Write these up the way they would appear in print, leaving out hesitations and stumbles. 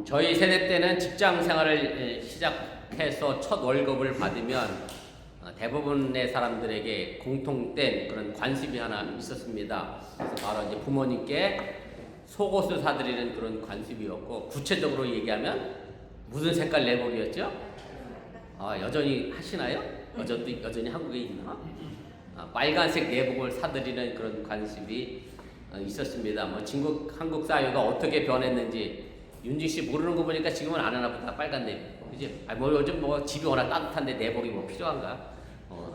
저희 세대 때는 직장 생활을 시작해서 첫 월급을 받으면 대부분의 사람들에게 공통된 그런 관습이 하나 있었습니다. 그래서 바로 이제 부모님께 속옷을 사드리는 그런 관습이었고, 구체적으로 얘기하면 무슨 색깔 내복이었죠? 여전히 하시나요? 여전히 한국에 있나? 빨간색 내복을 사드리는 그런 관습이 있었습니다. 뭐 한국 사회가 어떻게 변했는지 윤지 씨 모르는 거 보니까 지금은 안 하나 보다. 빨간 내복, 그지? 뭐 요즘 뭐 집이 워낙 따뜻한데 내복이 뭐 필요한가?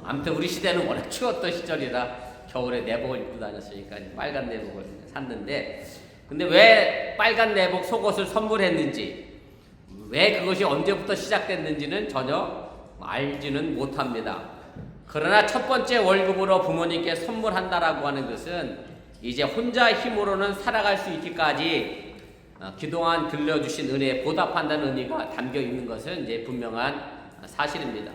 아무튼 우리 시대는 워낙 추웠던 시절이라 겨울에 내복을 입고 다녔으니까 빨간 내복을 샀는데, 근데 왜 빨간 내복 속옷을 선물했는지, 왜 그것이 언제부터 시작됐는지는 전혀 알지는 못합니다. 그러나 첫 번째 월급으로 부모님께 선물한다라고 하는 것은 이제 혼자 힘으로는 살아갈 수 있기까지 그동안 들려주신 은혜에 보답한다는 의미가 담겨 있는 것은 이제 분명한 사실입니다.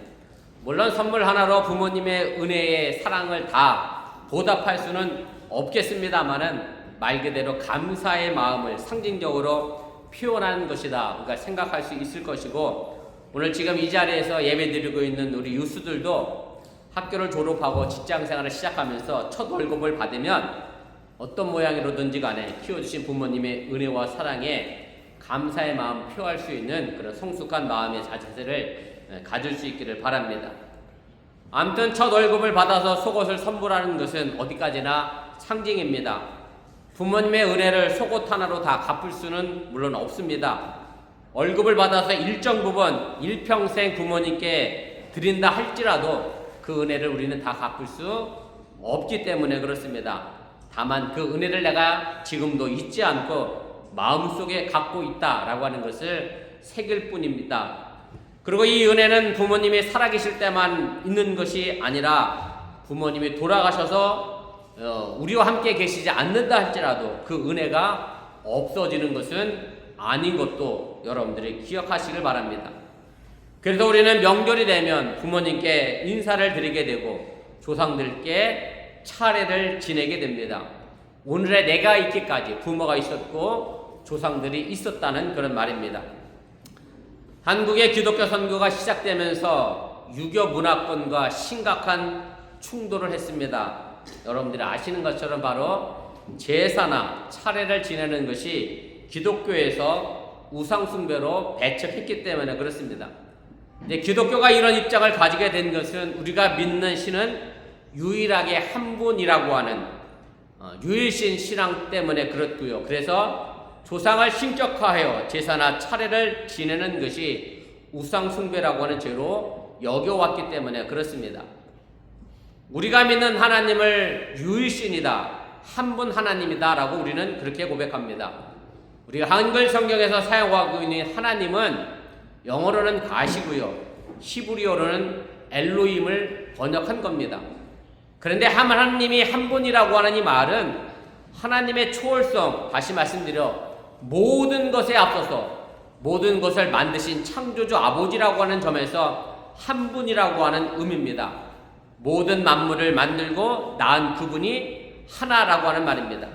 물론 선물 하나로 부모님의 은혜의 사랑을 다 보답할 수는 없겠습니다만은 말 그대로 감사의 마음을 상징적으로 표현하는 것이다, 그러니까 생각할 수 있을 것이고, 오늘 지금 이 자리에서 예배드리고 있는 우리 유스들도 학교를 졸업하고 직장생활을 시작하면서 첫 월급을 받으면 어떤 모양으로든지 간에 키워주신 부모님의 은혜와 사랑에 감사의 마음 표할 수 있는 그런 성숙한 마음의 자세를 가질 수 있기를 바랍니다. 아무튼 첫 월급을 받아서 속옷을 선물하는 것은 어디까지나 상징입니다. 부모님의 은혜를 속옷 하나로 다 갚을 수는 물론 없습니다. 월급을 받아서 일정 부분 일평생 부모님께 드린다 할지라도 그 은혜를 우리는 다 갚을 수 없기 때문에 그렇습니다. 다만 그 은혜를 내가 지금도 잊지 않고 마음속에 갖고 있다라고 하는 것을 새길 뿐입니다. 그리고 이 은혜는 부모님이 살아계실 때만 있는 것이 아니라 부모님이 돌아가셔서 우리와 함께 계시지 않는다 할지라도 그 은혜가 없어지는 것은 아닌 것도 여러분들이 기억하시길 바랍니다. 그래서 우리는 명절이 되면 부모님께 인사를 드리게 되고 조상들께 차례를 지내게 됩니다. 오늘의 내가 있기까지 부모가 있었고 조상들이 있었다는 그런 말입니다. 한국의 기독교 선교가 시작되면서 유교 문화권과 심각한 충돌을 했습니다. 여러분들이 아시는 것처럼 바로 제사나 차례를 지내는 것이 기독교에서 우상숭배로 배척했기 때문에 그렇습니다. 근데 기독교가 이런 입장을 가지게 된 것은 우리가 믿는 신은 유일하게 한 분이라고 하는 유일신 신앙 때문에 그렇고요. 그래서 조상을 신격화하여 제사나 차례를 지내는 것이 우상숭배라고 하는 죄로 여겨왔기 때문에 그렇습니다. 우리가 믿는 하나님을 유일신이다, 한 분 하나님이다 라고 우리는 그렇게 고백합니다. 우리가 한글 성경에서 사용하고 있는 하나님은 영어로는 가시고요, 히브리어로는 엘로힘을 번역한 겁니다. 그런데 하나님이 한 분이라고 하는 이 말은 하나님의 초월성, 다시 말씀드려 모든 것에 앞서서 모든 것을 만드신 창조주 아버지라고 하는 점에서 한 분이라고 하는 의미입니다. 모든 만물을 만들고 낳은 그분이 하나라고 하는 말입니다.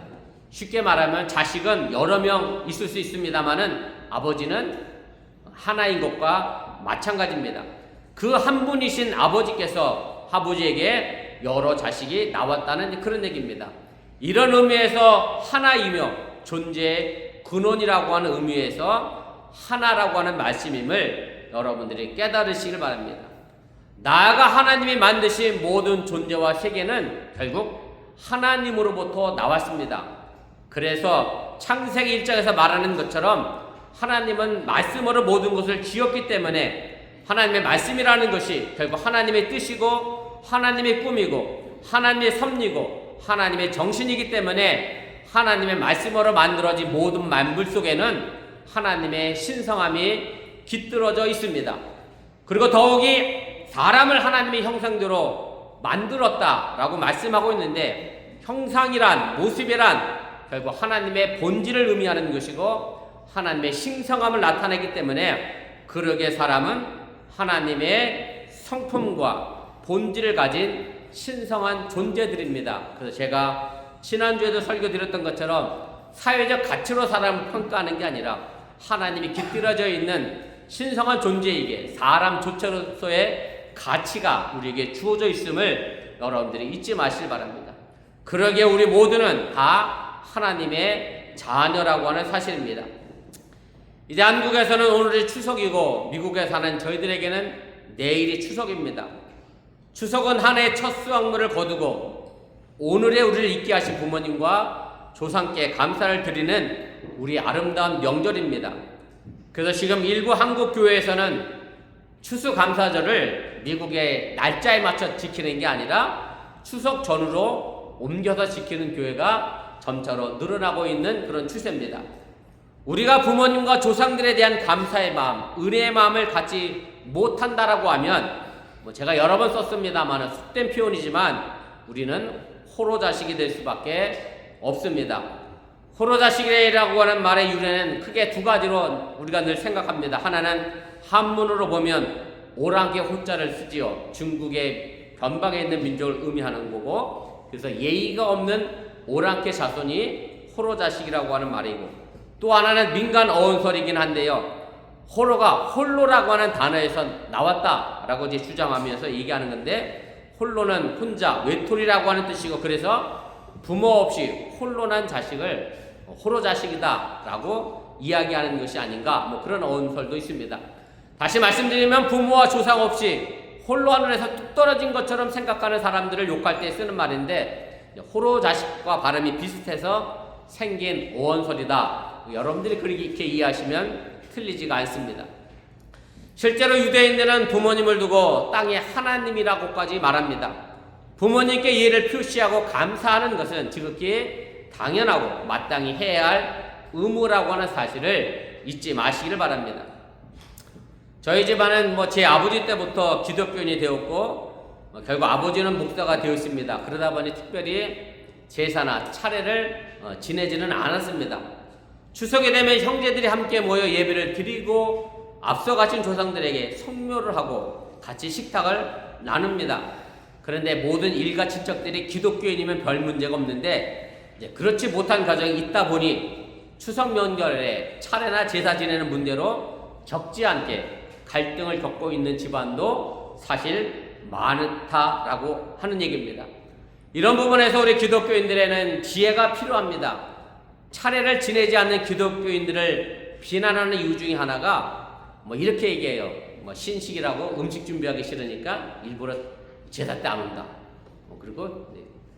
쉽게 말하면 자식은 여러 명 있을 수 있습니다만은 아버지는 하나인 것과 마찬가지입니다. 그 한 분이신 아버지에게 여러 자식이 나왔다는 그런 얘기입니다. 이런 의미에서 하나이며 존재의 근원이라고 하는 의미에서 하나라고 하는 말씀임을 여러분들이 깨달으시길 바랍니다. 나아가 하나님이 만드신 모든 존재와 세계는 결국 하나님으로부터 나왔습니다. 그래서 창세기 1장에서 말하는 것처럼 하나님은 말씀으로 모든 것을 지었기 때문에 하나님의 말씀이라는 것이 결국 하나님의 뜻이고 하나님의 꿈이고 하나님의 섭리고 하나님의 정신이기 때문에 하나님의 말씀으로 만들어진 모든 만물 속에는 하나님의 신성함이 깃들어져 있습니다. 그리고 더욱이 사람을 하나님의 형상대로 만들었다라고 말씀하고 있는데, 형상이란, 모습이란 결국 하나님의 본질을 의미하는 것이고 하나님의 신성함을 나타내기 때문에 그러게 사람은 하나님의 성품과 본질을 가진 신성한 존재들입니다. 그래서 제가 지난주에도 설교드렸던 것처럼 사회적 가치로 사람을 평가하는 게 아니라 하나님이 깃들어져 있는 신성한 존재이기에 사람 조차로서의 가치가 우리에게 주어져 있음을 여러분들이 잊지 마시길 바랍니다. 그러기에 우리 모두는 다 하나님의 자녀라고 하는 사실입니다. 이제 한국에서는 오늘이 추석이고 미국에 사는 저희들에게는 내일이 추석입니다. 추석은 한 해의 첫 수확물을 거두고 오늘의 우리를 있게 하신 부모님과 조상께 감사를 드리는 우리 아름다운 명절입니다. 그래서 지금 일부 한국 교회에서는 추수감사절을 미국의 날짜에 맞춰 지키는 게 아니라 추석 전후로 옮겨서 지키는 교회가 점차로 늘어나고 있는 그런 추세입니다. 우리가 부모님과 조상들에 대한 감사의 마음, 은혜의 마음을 갖지 못한다라고 하면 제가 여러 번 썼습니다만 속된 표현이지만 우리는 호로 자식이 될 수밖에 없습니다. 호로 자식이라고 하는 말의 유래는 크게 두 가지로 우리가 늘 생각합니다. 하나는 한문으로 보면 오랑캐 호자를 쓰지요. 중국의 변방에 있는 민족을 의미하는 거고, 그래서 예의가 없는 오랑캐 자손이 호로 자식이라고 하는 말이고, 또 하나는 민간 어원설이긴 한데요. 호로가 홀로라고 하는 단어에서 나왔다라고 이제 주장하면서 얘기하는 건데, 홀로는 혼자, 외톨이라고 하는 뜻이고, 그래서 부모 없이 홀로 난 자식을 호로 자식이다라고 이야기하는 것이 아닌가, 그런 어원설도 있습니다. 다시 말씀드리면 부모와 조상 없이 홀로 하늘에서 뚝 떨어진 것처럼 생각하는 사람들을 욕할 때 쓰는 말인데, 호로 자식과 발음이 비슷해서 생긴 어원설이다. 여러분들이 그렇게 이해하시면 틀리지가 않습니다. 실제로 유대인들은 부모님을 두고 땅의 하나님이라고까지 말합니다. 부모님께 예를 표시하고 감사하는 것은 지극히 당연하고 마땅히 해야 할 의무라고 하는 사실을 잊지 마시기를 바랍니다. 저희 집안은 제 아버지 때부터 기독교인이 되었고 결국 아버지는 목사가 되었습니다. 그러다 보니 특별히 제사나 차례를 지내지는 않았습니다. 추석이 되면 형제들이 함께 모여 예배를 드리고 앞서 가신 조상들에게 성묘를 하고 같이 식탁을 나눕니다. 그런데 모든 일가 친척들이 기독교인이면 별 문제가 없는데 이제 그렇지 못한 가정이 있다 보니 추석 명절에 차례나 제사 지내는 문제로 적지 않게 갈등을 겪고 있는 집안도 사실 많다라고 하는 얘기입니다. 이런 부분에서 우리 기독교인들에는 지혜가 필요합니다. 차례를 지내지 않는 기독교인들을 비난하는 이유 중에 하나가 이렇게 얘기해요. 신식이라고 음식 준비하기 싫으니까 일부러 제사 때 안 온다. 그리고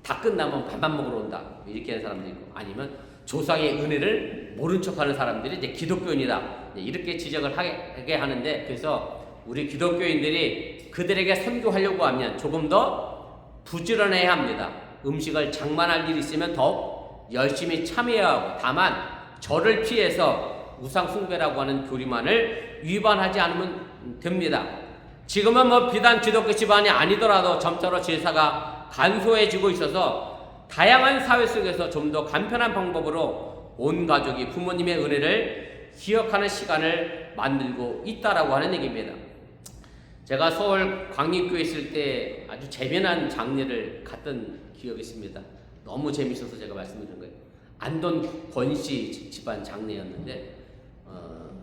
다 끝나면 밥만 먹으러 온다. 이렇게 하는 사람도 있고, 아니면 조상의 은혜를 모른 척하는 사람들이 이제 기독교인이다. 이렇게 지적을 하게 하는데, 그래서 우리 기독교인들이 그들에게 선교하려고 하면 조금 더 부지런해야 합니다. 음식을 장만할 일이 있으면 더욱 열심히 참여해야 하고, 다만 절을 피해서 우상 숭배라고 하는 교리만을 위반하지 않으면 됩니다. 지금은 비단 기독교 집안이 아니더라도 점차로 제사가 간소해지고 있어서 다양한 사회 속에서 좀 더 간편한 방법으로 온 가족이 부모님의 은혜를 기억하는 시간을 만들고 있다라고 하는 얘기입니다. 제가 서울 광림교에 있을 때 아주 재미난 장례를 갔던 기억이 있습니다. 너무 재밌어서 제가 말씀드린 거예요. 안돈 권씨 집안 장례였는데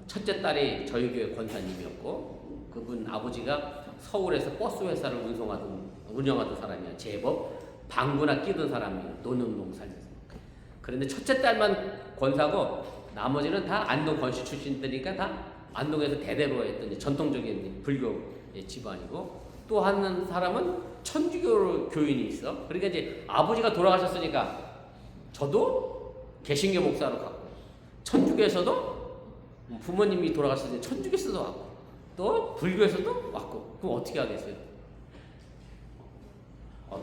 첫째 딸이 저희 교회 권사님이었고, 그분 아버지가 서울에서 버스 회사를 운영하던 사람이에요. 제법 방구나 끼던 사람이에요. 노는 농사에서. 그런데 첫째 딸만 권사고 나머지는 다 안동 권씨 출신들이니까 다 안동에서 대대로 했던 전통적인 불교 집안이고, 또 한 사람은 천주교 교인이 있어. 그러니까 이제 아버지가 돌아가셨으니까 저도 개신교 목사로 갔고, 천주교에서도 부모님이 돌아가셨으니 천주교에서도 왔고, 또 불교에서도 왔고, 그럼 어떻게 하겠어요?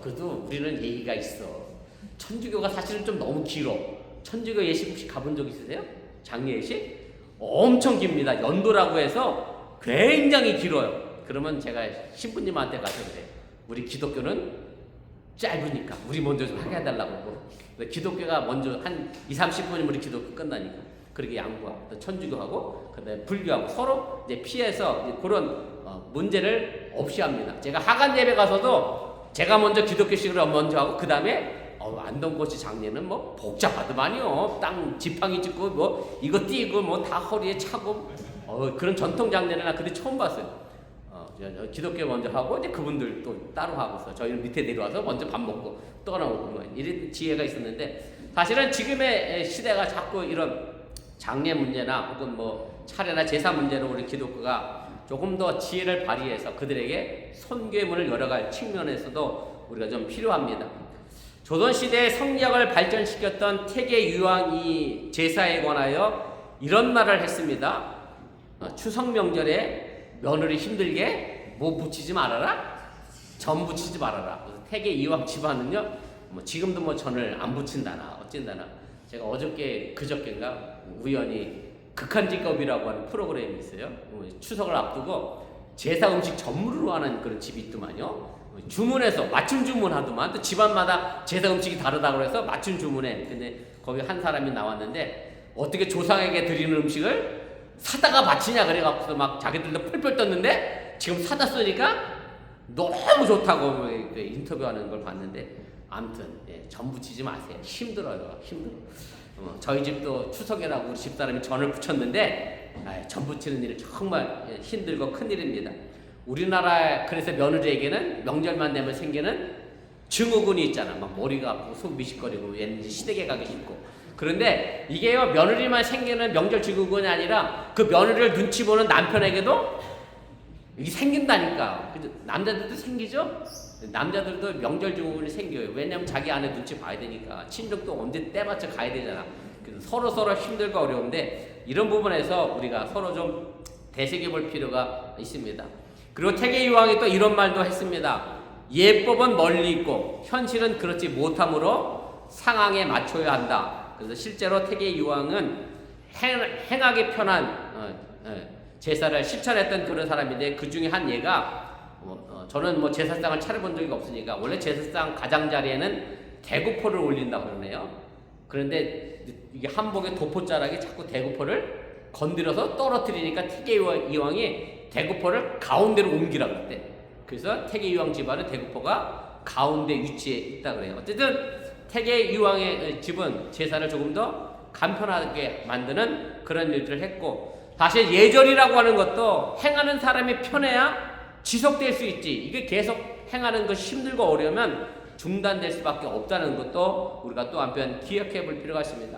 그래도 우리는 예의가 있어. 천주교가 사실은 좀 너무 길어. 천주교 예식 혹시 가본 적 있으세요? 장례 예식? 엄청 깁니다. 연도라고 해서 굉장히 길어요. 그러면 제가 신부님한테 가서 그래. 우리 기독교는 짧으니까 우리 먼저 좀 하게 해달라고 그러고, 기독교가 먼저 한 20-30분이면 우리 기독교 끝나니까 그렇게 양보하고, 천주교하고 그다음에 불교하고 서로 이제 피해서 이제 그런 문제를 없이 합니다. 제가 하간 예배 가서도 제가 먼저 기독교식으로 먼저 하고 그 다음에 안동고시 장례는 뭐 복잡하더만요. 땅 지팡이 짚고 뭐 이거 띄고 뭐 다 허리에 차고 그런 전통 장례는 나 그때 처음 봤어요. 기독교 먼저 하고 이제 그분들 또 따로 하고서 저희는 밑에 내려와서 먼저 밥 먹고 또 나오고 뭐 이런 지혜가 있었는데, 사실은 지금의 시대가 자꾸 이런 장례 문제나 혹은 뭐 차례나 제사 문제로 우리 기독교가 조금 더 지혜를 발휘해서 그들에게 손괴문을 열어갈 측면에서도 우리가 좀 필요합니다. 조선시대의 성리학을 발전시켰던 태계 유황이 제사에 관하여 이런 말을 했습니다. 추석 명절에 며느리 힘들게 뭐 붙이지 말아라? 전 붙이지 말아라. 태계 이황 집안은요, 뭐 지금도 뭐 전을 안 붙인다나 어쩐다나. 제가 그저께인가 우연히 극한직업이라고 하는 프로그램이 있어요. 추석을 앞두고 제사 음식 전문으로 하는 그런 집이 있더만요. 주문해서 맞춤 주문하더만. 또 집안마다 제사 음식이 다르다고 해서 맞춤 주문해. 근데 거기 한 사람이 나왔는데 어떻게 조상에게 드리는 음식을 사다가 바치냐 그래갖고서 막 자기들도 펄펄 떴는데, 지금 사다 쓰니까 너무 좋다고 인터뷰하는 걸 봤는데, 아무튼 전 부치지 마세요. 힘들어요. 힘들어. 저희 집도 추석이라고 우리 집사람이 전을 부쳤는데 전 부치는 일이 정말 힘들고 큰일입니다. 우리나라 그래서 며느리에게는 명절만 되면 생기는 증후군이 있잖아. 막 머리가 아프고 속 미식거리고 얘는 시댁에 가기 싫고. 그런데 이게요, 며느리만 생기는 명절 증후군이 아니라 그 며느리를 눈치 보는 남편에게도 이게 생긴다니까. 남자들도 생기죠? 남자들도 명절 증후군이 생겨요. 왜냐면 자기 아내 눈치 봐야 되니까. 친정도 언제 때 맞춰 가야 되잖아. 그래서 서로 힘들고 어려운데, 이런 부분에서 우리가 서로 좀 되새겨볼 필요가 있습니다. 그리고 태계유황이 또 이런 말도 했습니다. 예법은 멀리 있고 현실은 그렇지 못하므로 상황에 맞춰야 한다. 그래서 실제로 태계유황은 행하기 편한 제사를 실천했던 그런 사람인데, 그 중에 한 예가 저는 뭐 제사상을 차려본 적이 없으니까 원래 제사상 가장자리에는 대구포를 올린다고 그러네요. 그런데 이게 한복의 도포자락이 자꾸 대구포를 건드려서 떨어뜨리니까 태계유황이 대구포를 가운데로 옮기라 그랬대. 그래서 태계유황 집안은 대구포가 가운데 위치해 있다 그래요. 어쨌든 태계유황의 집은 제사를 조금 더 간편하게 만드는 그런 일들을 했고, 사실 예절이라고 하는 것도 행하는 사람이 편해야 지속될 수 있지. 이게 계속 행하는 것이 힘들고 어려우면 중단될 수밖에 없다는 것도 우리가 또 한편 기억해 볼 필요가 있습니다.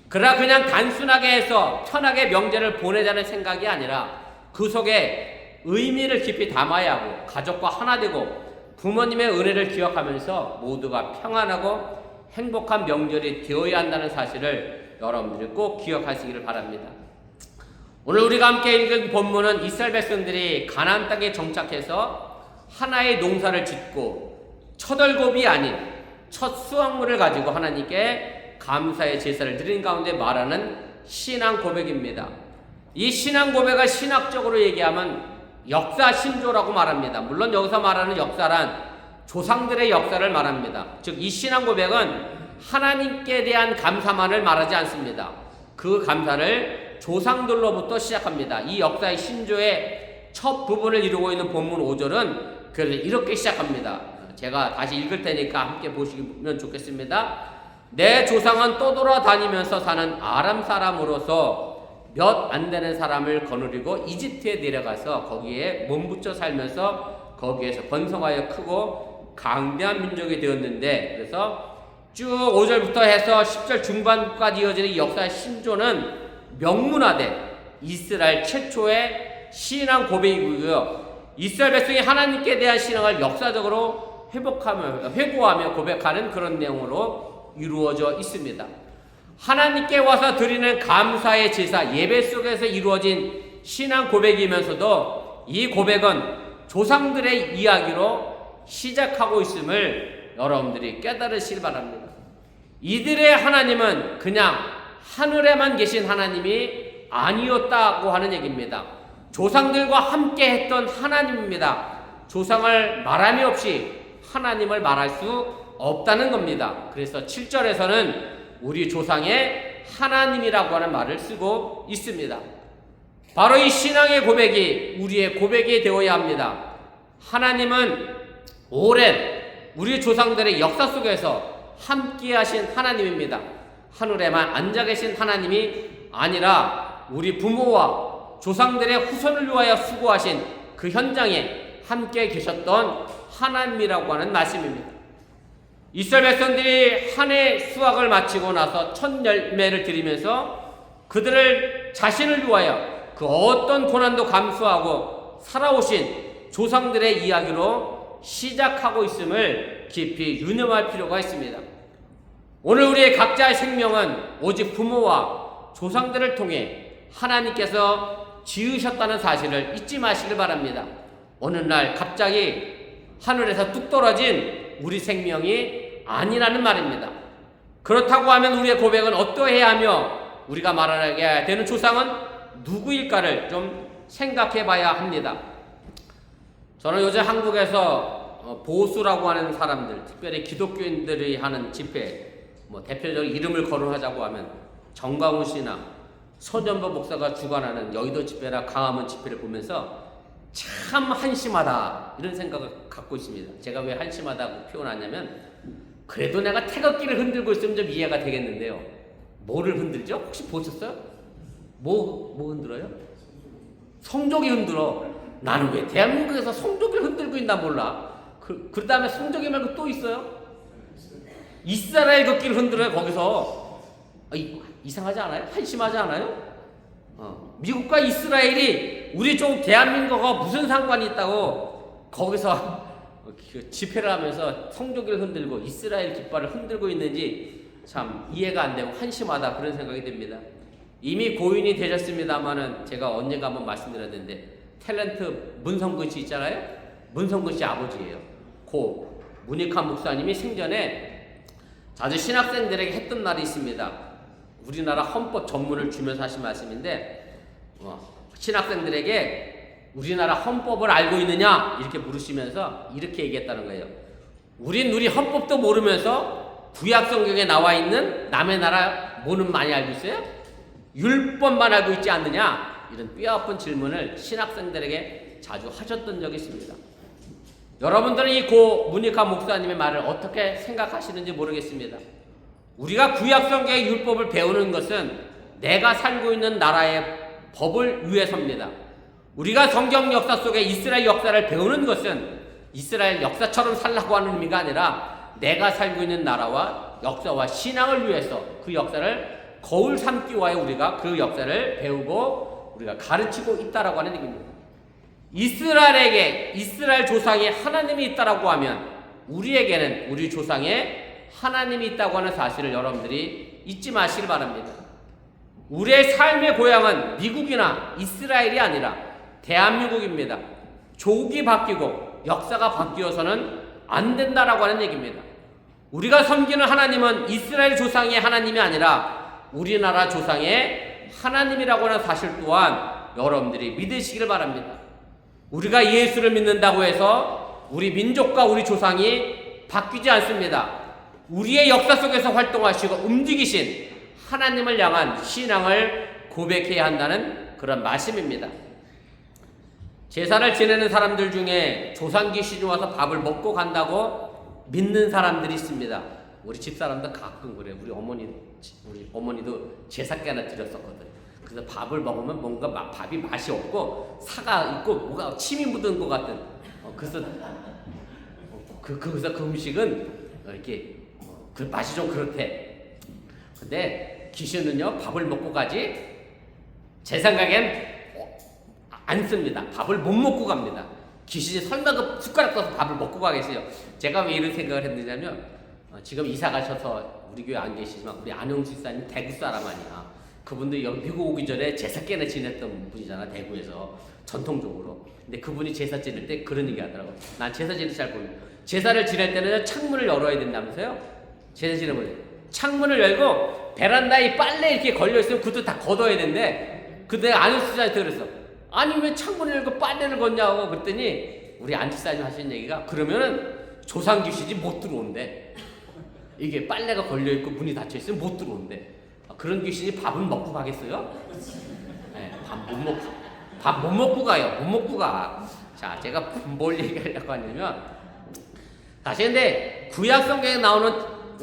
그러나 그냥 단순하게 해서 편하게 명절을 보내자는 생각이 아니라 그 속에 의미를 깊이 담아야 하고, 가족과 하나 되고 부모님의 은혜를 기억하면서 모두가 평안하고 행복한 명절이 되어야 한다는 사실을 여러분들이 꼭 기억하시기를 바랍니다. 오늘 우리가 함께 읽은 본문은 이스라엘 백성들이 가나안 땅에 정착해서 하나의 농사를 짓고 첫 월급이 아닌 첫 수확물을 가지고 하나님께 감사의 제사를 드린 가운데 말하는 신앙 고백입니다. 이 신앙 고백을 신학적으로 얘기하면 역사 신조라고 말합니다. 물론 여기서 말하는 역사란 조상들의 역사를 말합니다. 즉 이 신앙 고백은 하나님께 대한 감사만을 말하지 않습니다. 그 감사를 조상들로부터 시작합니다. 이 역사의 신조의 첫 부분을 이루고 있는 본문 5절은 그래서 이렇게 시작합니다. 제가 다시 읽을 테니까 함께 보시면 좋겠습니다. 내 조상은 떠돌아다니면서 사는 아람 사람으로서 몇 안 되는 사람을 거느리고 이집트에 내려가서 거기에 몸붙여 살면서 거기에서 번성하여 크고 강대한 민족이 되었는데, 그래서 쭉 5절부터 해서 10절 중반까지 이어지는 이 역사의 신조는 명문화된 이스라엘 최초의 신앙 고백이고요. 이스라엘 백성이 하나님께 대한 신앙을 역사적으로 회고하며 고백하는 그런 내용으로 이루어져 있습니다. 하나님께 와서 드리는 감사의 제사, 예배 속에서 이루어진 신앙 고백이면서도 이 고백은 조상들의 이야기로 시작하고 있음을 여러분들이 깨달으시길 바랍니다. 이들의 하나님은 그냥 하늘에만 계신 하나님이 아니었다고 하는 얘기입니다. 조상들과 함께 했던 하나님입니다. 조상을 말함이 없이 하나님을 말할 수 없다는 겁니다. 그래서 7절에서는 우리 조상의 하나님이라고 하는 말을 쓰고 있습니다. 바로 이 신앙의 고백이 우리의 고백이 되어야 합니다. 하나님은 오랜 우리 조상들의 역사 속에서 함께 하신 하나님입니다. 하늘에만 앉아 계신 하나님이 아니라 우리 부모와 조상들의 후손을 위하여 수고하신 그 현장에 함께 계셨던 하나님이라고 하는 말씀입니다. 이스라엘 백성들이 한 해 수확을 마치고 나서 첫 열매를 드리면서 그들을 자신을 위하여 그 어떤 고난도 감수하고 살아오신 조상들의 이야기로 시작하고 있음을 깊이 유념할 필요가 있습니다. 오늘 우리의 각자의 생명은 오직 부모와 조상들을 통해 하나님께서 지으셨다는 사실을 잊지 마시길 바랍니다. 어느 날 갑자기 하늘에서 뚝 떨어진 우리 생명이 아니라는 말입니다. 그렇다고 하면 우리의 고백은 어떠해야 하며 우리가 말하게 되는 조상은 누구일까를 좀 생각해 봐야 합니다. 저는 요즘 한국에서 보수라고 하는 사람들, 특별히 기독교인들이 하는 집회, 대표적으로 이름을 거론하자고 하면 정광훈 씨나 서전보 목사가 주관하는 여의도 집회나 강화문 집회를 보면서 참 한심하다 이런 생각을 갖고 있습니다. 제가 왜 한심하다고 표현하냐면 그래도 내가 태극기를 흔들고 있으면 좀 이해가 되겠는데요. 뭐를 흔들죠? 혹시 보셨어요? 뭐 흔들어요? 성조기 흔들어. 나는 왜 대한민국에서 성조기를 흔들고 있나 몰라. 그 다음에 성조기 말고 또 있어요? 이스라엘 국기를 흔들어요. 거기서 이상하지 않아요? 한심하지 않아요? 미국과 이스라엘이 우리 쪽 대한민국과 무슨 상관이 있다고 거기서 집회를 하면서 성조기를 흔들고 이스라엘 깃발을 흔들고 있는지 참 이해가 안 되고 한심하다 그런 생각이 듭니다. 이미 고인이 되셨습니다마는 제가 언젠가 한번 말씀드렸는데 탤런트 문성근 씨 있잖아요. 문성근 씨 아버지예요. 고 문익환 목사님이 생전에 자주 신학생들에게 했던 말이 있습니다. 우리나라 헌법 전문을 주면서 하신 말씀인데 신학생들에게 우리나라 헌법을 알고 있느냐 이렇게 물으시면서 이렇게 얘기했다는 거예요. 우리 헌법도 모르면서 구약 성경에 나와 있는 남의 나라 뭐는 많이 알고 있어요? 율법만 알고 있지 않느냐? 이런 뼈아픈 질문을 신학생들에게 자주 하셨던 적이 있습니다. 여러분들은 이 고 문익환 목사님의 말을 어떻게 생각하시는지 모르겠습니다. 우리가 구약 성경의 율법을 배우는 것은 내가 살고 있는 나라의 법을 위해서입니다. 우리가 성경 역사 속에 이스라엘 역사를 배우는 것은 이스라엘 역사처럼 살라고 하는 의미가 아니라 내가 살고 있는 나라와 역사와 신앙을 위해서 그 역사를 거울 삼기 위하여 우리가 그 역사를 배우고 우리가 가르치고 있다라고 하는 얘기입니다. 이스라엘에게 이스라엘 조상에 하나님이 있다라고 하면 우리에게는 우리 조상에 하나님이 있다고 하는 사실을 여러분들이 잊지 마시길 바랍니다. 우리의 삶의 고향은 미국이나 이스라엘이 아니라 대한민국입니다. 조국이 바뀌고 역사가 바뀌어서는 안 된다라고 하는 얘기입니다. 우리가 섬기는 하나님은 이스라엘 조상의 하나님이 아니라 우리나라 조상의 하나님이라고 하는 사실 또한 여러분들이 믿으시길 바랍니다. 우리가 예수를 믿는다고 해서 우리 민족과 우리 조상이 바뀌지 않습니다. 우리의 역사 속에서 활동하시고 움직이신 하나님을 향한 신앙을 고백해야 한다는 그런 말씀입니다. 제사를 지내는 사람들 중에 조상 귀신이 와서 밥을 먹고 간다고 믿는 사람들이 있습니다. 우리 집사람도 가끔 그래요. 우리 어머니도 제사께 하나 드렸었거든. 그래서 밥을 먹으면 뭔가 밥이 맛이 없고 사가 있고 뭐가 침이 묻은 것 같은. 그래서 그 음식은 이렇게 그 맛이 좀 그렇대. 근데 귀신은요 밥을 먹고 가지 제 생각엔 안 씁니다. 밥을 못 먹고 갑니다. 귀신이 설마 그 숟가락 떠서 밥을 먹고 가겠어요. 제가 왜 이런 생각을 했느냐면 지금 이사 가셔서 우리 교회 안 계시지만 우리 안영수 집사님 대구 사람 아니야. 그분도 여기 미국 오기 전에 제사깨나 지냈던 분이잖아. 대구에서 전통적으로. 근데 그분이 제사 지낼 때 그런 얘기 하더라고. 난 제사 지낼 줄 잘 모르고 제사를 지낼 때는 창문을 열어야 된다면서요. 제사 지내면 창문을 열고 베란다에 빨래 이렇게 걸려있으면 그것도 다 걷어야 된대. 근데 안영수 집사님한테 그랬어. 아니 왜 창문을 열고 빨래를 걷냐고 그랬더니 우리 안 집사님 하시는 얘기가 그러면은 조상 귀신이 못 들어온대. 이게 빨래가 걸려있고 문이 닫혀있으면 못 들어온대. 그런 귀신이 밥은 먹고 가겠어요? 네, 밥 못 먹고 가요. 못 먹고 가. 자, 제가 뭘 얘기하려고 하냐면 사실 근데 구약 성경에 나오는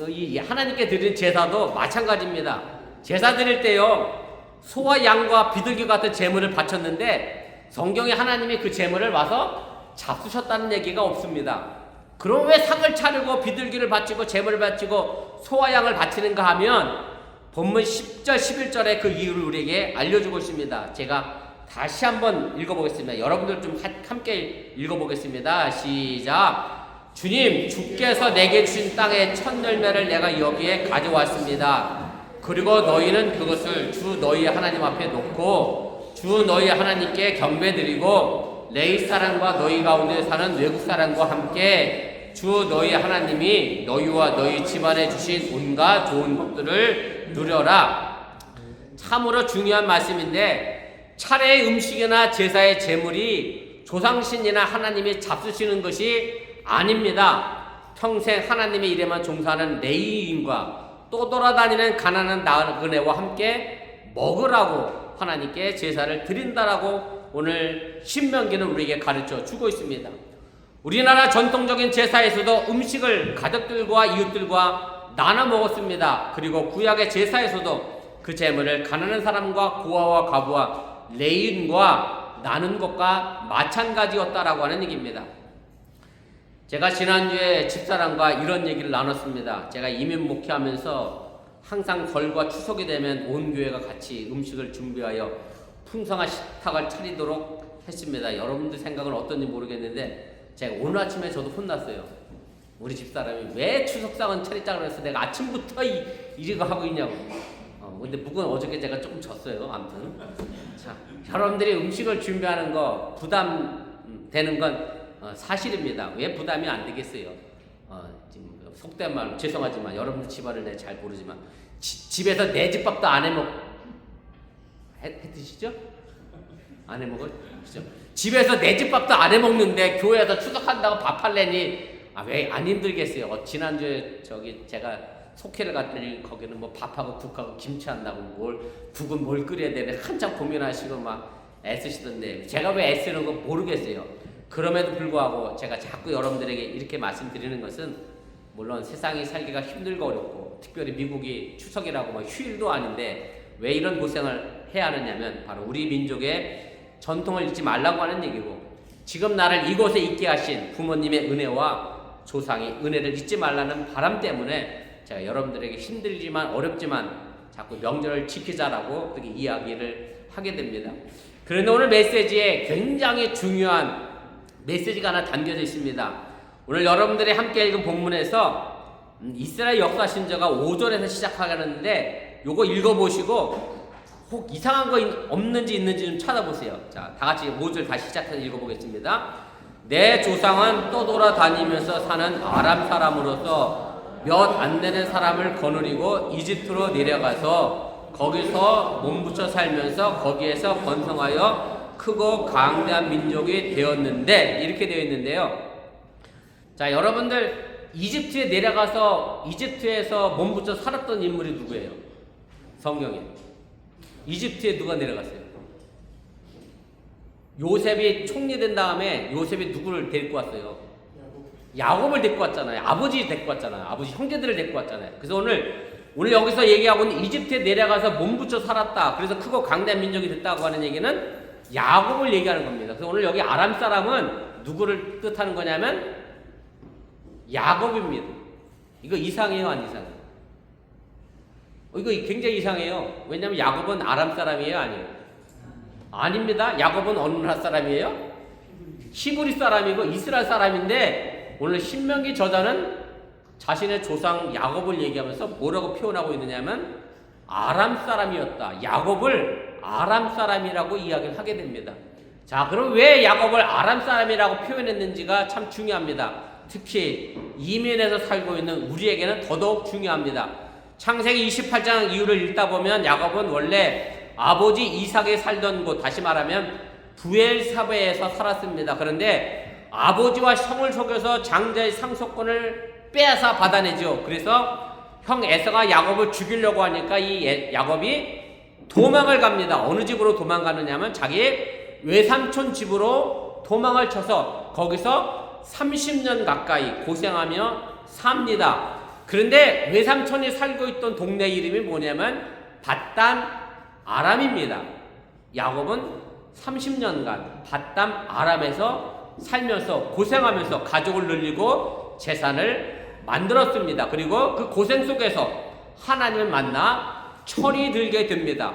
이 하나님께 드리는 제사도 마찬가지입니다. 제사 드릴 때요, 소와 양과 비둘기 같은 제물을 바쳤는데 성경에 하나님이 그 제물을 와서 잡수셨다는 얘기가 없습니다. 그럼 왜 상을 차리고 비둘기를 바치고 제물을 바치고 소와 양을 바치는가 하면 본문 10절 11절에 그 이유를 우리에게 알려주고 있습니다. 제가 다시 한번 읽어보겠습니다. 여러분들 좀 함께 읽어보겠습니다. 시작. 주님, 주께서 내게 주신 땅의 첫 열매를 내가 여기에 가져왔습니다. 그리고 너희는 그것을 주 너희의 하나님 앞에 놓고 주 너희의 하나님께 경배드리고 내 사람과 너희 가운데 사는 외국 사람과 함께 주 너희의 하나님이 너희와 너희 집안에 주신 온갖 좋은 것들을 누려라. 참으로 중요한 말씀인데, 차례의 음식이나 제사의 제물이 조상신이나 하나님이 잡수시는 것이 아닙니다. 평생 하나님의 일에만 종사하는 레위인과 또 돌아다니는 가난한 나그네와 함께 먹으라고 하나님께 제사를 드린다라고 오늘 신명기는 우리에게 가르쳐 주고 있습니다. 우리나라 전통적인 제사에서도 음식을 가족들과 이웃들과 나눠 먹었습니다. 그리고 구약의 제사에서도 그 제물을 가난한 사람과 고아와 과부와 레위인과 나눈 것과 마찬가지였다라고 하는 얘기입니다. 제가 지난주에 집사람과 이런 얘기를 나눴습니다. 제가 이민 목회하면서 항상 설과 추석이 되면 온 교회가 같이 음식을 준비하여 풍성한 식탁을 차리도록 했습니다. 여러분들 생각은 어떤지 모르겠는데 제가 오늘 아침에 저도 혼났어요. 우리 집사람이 왜 추석상은 차리자고 그래서 내가 아침부터 이거 하고 있냐고. 근데 묵은 어저께 제가 조금 졌어요. 아무튼 자, 여러분들이 음식을 준비하는 거 부담되는 건 사실입니다. 왜 부담이 안 되겠어요? 지금 속된 말 죄송하지만 여러분들 집안을 내가 잘 모르지만 집에서 내 집밥도 안 해먹 드시죠? 안 해먹으시죠? 집에서 내 집밥도 안 해먹는데 교회에서 추석한다고 밥할래니 왜 안 힘들겠어요? 지난주에 제가 속회를 갔더니 거기는 뭐 밥하고 국하고 김치 한다고 국은 뭘 끓여야 되나 한참 고민하시고 막 애쓰시던데 제가 왜 애쓰는 거 모르겠어요. 그럼에도 불구하고 제가 자꾸 여러분들에게 이렇게 말씀드리는 것은 물론 세상이 살기가 힘들고 어렵고 특별히 미국이 추석이라고 휴일도 아닌데 왜 이런 고생을 해야 하느냐면 바로 우리 민족의 전통을 잊지 말라고 하는 얘기고 지금 나를 이곳에 있게 하신 부모님의 은혜와 조상의 은혜를 잊지 말라는 바람 때문에 제가 여러분들에게 힘들지만 어렵지만 자꾸 명절을 지키자라고 그렇게 이야기를 하게 됩니다. 그런데 오늘 메시지에 굉장히 중요한 메시지가 하나 담겨져 있습니다. 오늘 여러분들이 함께 읽은 본문에서 이스라엘 역사 신저가 5절에서 시작하는데 요거 읽어보시고 혹 이상한 거 없는지 있는지 좀 찾아보세요. 자, 다 같이 5절 다시 시작해서 읽어보겠습니다. 내 조상은 떠돌아다니면서 사는 아람 사람으로서 몇 안 되는 사람을 거느리고 이집트로 내려가서 거기서 몸붙여 살면서 거기에서 번성하여 크고 강대한 민족이 되었는데 이렇게 되어 있는데요. 자, 여러분들 이집트에 내려가서 이집트에서 몸붙여 살았던 인물이 누구예요? 성경에 이집트에 누가 내려갔어요? 요셉이 총리된 다음에 요셉이 누구를 데리고 왔어요? 야곱을 데리고 왔잖아요. 아버지 데리고 왔잖아요. 아버지 형제들을 데리고 왔잖아요. 그래서 오늘 여기서 얘기하고 있는 이집트에 내려가서 몸붙여 살았다. 그래서 크고 강대한 민족이 됐다고 하는 얘기는 야곱을 얘기하는 겁니다. 그래서 오늘 여기 아람 사람은 누구를 뜻하는 거냐면 야곱입니다. 이거 이상해요, 안 이상해요? 이거 굉장히 이상해요. 왜냐하면 야곱은 아람 사람이에요, 아니에요? 아닙니다. 야곱은 어느 나라 사람이에요? 히브리 사람이고 이스라엘 사람인데 오늘 신명기 저자는 자신의 조상 야곱을 얘기하면서 뭐라고 표현하고 있느냐면 아람 사람이었다. 야곱을 아람 사람이라고 이야기를 하게 됩니다. 자, 그럼 왜 야곱을 아람 사람이라고 표현했는지가 참 중요합니다. 특히 이민에서 살고 있는 우리에게는 더더욱 중요합니다. 창세기 28장 이후를 읽다 보면 야곱은 원래 아버지 이삭이 살던 곳, 다시 말하면 부엘사베에서 살았습니다. 그런데 아버지와 형을 속여서 장자의 상속권을 빼앗아 받아내죠. 그래서 형 에서가 야곱을 죽이려고 하니까 이 야곱이 도망을 갑니다. 어느 집으로 도망가느냐면 자기 외삼촌 집으로 도망을 쳐서 거기서 30년 가까이 고생하며 삽니다. 그런데 외삼촌이 살고 있던 동네 이름이 뭐냐면 밧담 아람입니다. 야곱은 30년간 밧담 아람에서 살면서 고생하면서 가족을 늘리고 재산을 만들었습니다. 그리고 그 고생 속에서 하나님을 만나 철이 들게 됩니다.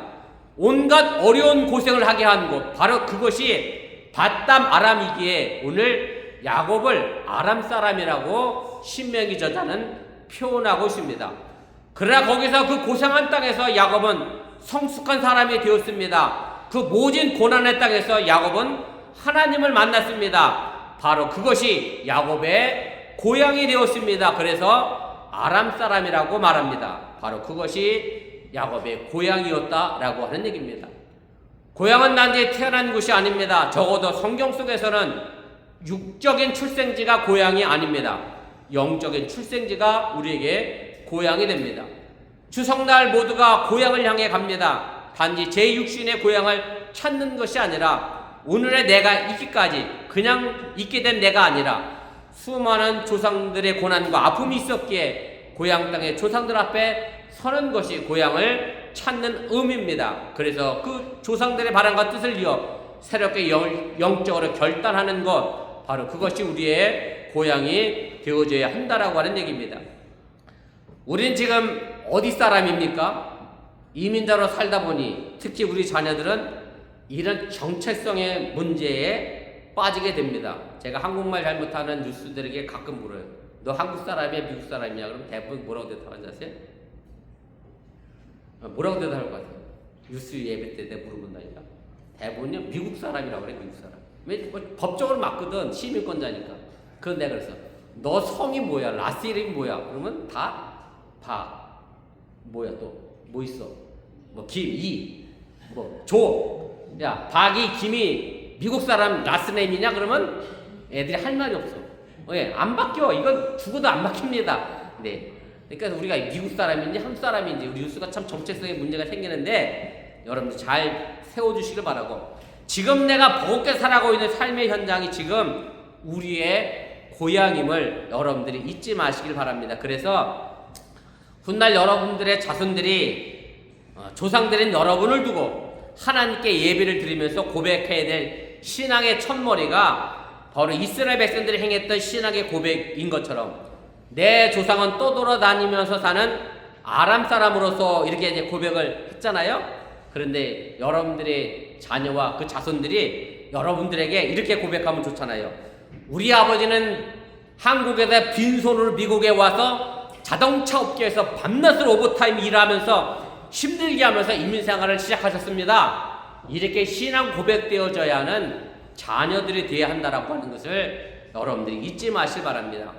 온갖 어려운 고생을 하게 한 것, 바로 그것이 밧담 아람이기에 오늘 야곱을 아람 사람이라고 신명기 저자는 표현하고 있습니다. 그러나 거기서 그 고생한 땅에서 야곱은 성숙한 사람이 되었습니다. 그 모진 고난의 땅에서 야곱은 하나님을 만났습니다. 바로 그것이 야곱의 고향이 되었습니다. 그래서 아람 사람이라고 말합니다. 바로 그것이 야곱의 고향이었다라고 하는 얘기입니다. 고향은 단지 태어난 곳이 아닙니다. 적어도 성경 속에서는 육적인 출생지가 고향이 아닙니다. 영적인 출생지가 우리에게 고향이 됩니다. 추석날 모두가 고향을 향해 갑니다. 단지 제 육신의 고향을 찾는 것이 아니라 오늘의 내가 있기까지 그냥 있게 된 내가 아니라 수많은 조상들의 고난과 아픔이 있었기에 고향 땅의 조상들 앞에 서는 것이 고향을 찾는 의미입니다. 그래서 그 조상들의 바람과 뜻을 이어 새롭게 영적으로 결단하는 것, 바로 그것이 우리의 고향이 되어져야 한다라고 하는 얘기입니다. 우린 지금 어디 사람입니까? 이민자로 살다 보니 특히 우리 자녀들은 이런 정체성의 문제에 빠지게 됩니다. 제가 한국말 잘못하는 뉴스들에게 가끔 물어요. 너 한국 사람이야, 미국 사람이야? 그럼 대부분 뭐라고 대답하는지 아세요? 뭐라고 대답할 것 같아요? 뉴스 예배 때 내가 물어본다니까. 대부분요 미국 사람이라고 그래. 미국 사람. 왜 법적으로 맞거든. 시민권자니까. 그건 내가 그래서 너 성이 뭐야? 라스 이름이 뭐야? 그러면 다 뭐야 또 뭐 있어? 뭐 김이 뭐 조. 야 박이 김이 미국 사람 라스네임이냐? 그러면 애들이 할 말이 없어. 예, 안 바뀌어. 이건 죽어도 안 바뀝니다. 네. 그러니까 우리가 미국 사람인지 한국 사람인지 우리 뉴스가 참 정체성에 문제가 생기는데 여러분들 잘 세워주시길 바라고, 지금 내가 버겁게 살아가고 있는 삶의 현장이 지금 우리의 고향임을 여러분들이 잊지 마시길 바랍니다. 그래서 훗날 여러분들의 자손들이 조상들인 여러분을 두고 하나님께 예배를 드리면서 고백해야 될 신앙의 첫머리가 바로 이스라엘 백성들이 행했던 신앙의 고백인 것처럼 내 조상은 떠돌아다니면서 사는 아람 사람으로서 이렇게 이제 고백을 했잖아요. 그런데 여러분들의 자녀와 그 자손들이 여러분들에게 이렇게 고백하면 좋잖아요. 우리 아버지는 한국에서 빈손으로 미국에 와서 자동차 업계에서 밤낮으로 오버타임 일하면서 힘들게 하면서 이민생활을 시작하셨습니다. 이렇게 신앙 고백되어져야 하는 자녀들이 되어야 한다라고 하는 것을 여러분들이 잊지 마시기 바랍니다.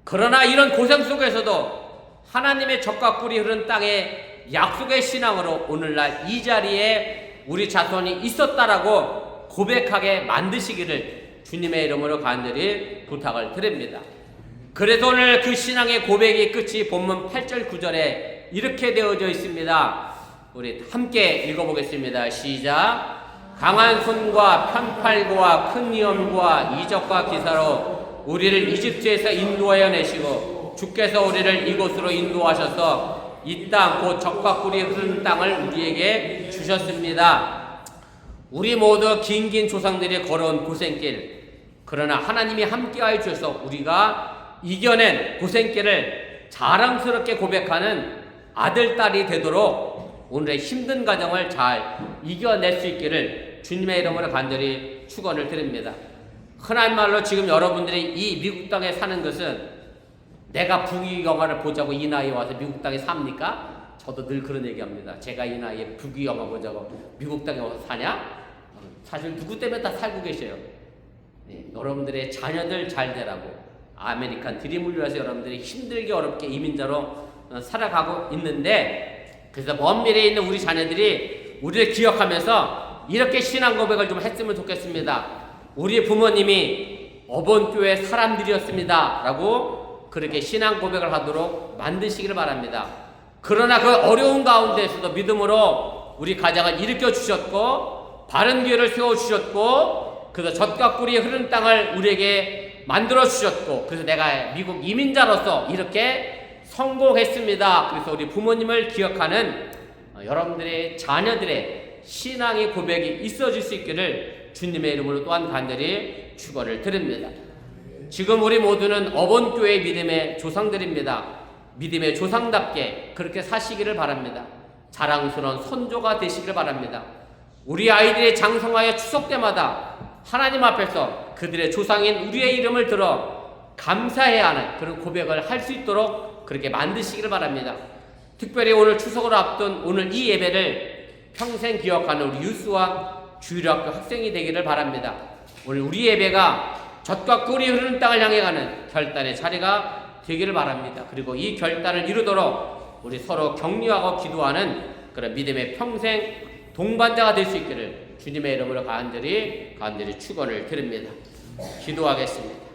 그러나 이런 고생 속에서도 하나님의 젖과 꿀이 흐른 땅에 약속의 신앙으로 오늘날 이 자리에 우리 자손이 있었다라고 고백하게 만드시기를 주님의 이름으로 간절히 부탁을 드립니다. 그래서 오늘 그 신앙의 고백의 끝이 본문 8절 9절에 이렇게 되어져 있습니다. 우리 함께 읽어보겠습니다. 시작. 강한 손과 편팔과 큰 위험과 이적과 기사로 우리를 이집트에서 인도하여 내시고 주께서 우리를 이곳으로 인도하셔서 이 땅 곧 젖과 꿀이 흐르는 땅을 우리에게 주셨습니다. 우리 모두 긴긴 조상들이 걸어온 고생길, 그러나 하나님이 함께하여 주셔서 우리가 이겨낸 고생길을 자랑스럽게 고백하는 아들, 딸이 되도록 오늘의 힘든 과정을 잘 이겨낼 수 있기를 주님의 이름으로 간절히 축원을 드립니다. 흔한 말로 지금 여러분들이 이 미국 땅에 사는 것은 내가 부귀영화를 보자고 이 나이에 와서 미국 땅에 삽니까? 저도 늘 그런 얘기합니다. 제가 이 나이에 부귀영화 보자고 미국 땅에 와서 사냐? 사실 누구 때문에 다 살고 계셔요. 네, 여러분들의 자녀들 잘 되라고 아메리칸 드림을 위해서 여러분들이 힘들게 어렵게 이민자로 살아가고 있는데, 그래서 먼 미래에 있는 우리 자녀들이 우리를 기억하면서 이렇게 신앙 고백을 좀 했으면 좋겠습니다. 우리 부모님이 어본교회 사람들이었습니다 라고 그렇게 신앙 고백을 하도록 만드시기를 바랍니다. 그러나 그 어려운 가운데에서도 믿음으로 우리 가정을 일으켜 주셨고 바른 교회를 세워 주셨고, 그래서 젖과 꿀이 흐르는 땅을 우리에게 만들어 주셨고, 그래서 내가 미국 이민자로서 이렇게 성공했습니다. 그래서 우리 부모님을 기억하는 여러분들의 자녀들의 신앙의 고백이 있어질 수 있기를 주님의 이름으로 또한 간절히 축원을 드립니다. 지금 우리 모두는 어본교회 믿음의 조상들입니다. 믿음의 조상답게 그렇게 사시기를 바랍니다. 자랑스러운 선조가 되시기를 바랍니다. 우리 아이들의 장성하여 추석 때마다 하나님 앞에서 그들의 조상인 우리의 이름을 들어 감사해야 하는 그런 고백을 할 수 있도록 그렇게 만드시기를 바랍니다. 특별히 오늘 추석을 앞둔 오늘 이 예배를 평생 기억하는 우리 유스와 주일학교 학생이 되기를 바랍니다. 오늘 우리 예배가 젖과 꿀이 흐르는 땅을 향해 가는 결단의 자리가 되기를 바랍니다. 그리고 이 결단을 이루도록 우리 서로 격려하고 기도하는 그런 믿음의 평생 동반자가 될 수 있기를 주님의 이름으로 간절히 축원을 드립니다. 기도하겠습니다.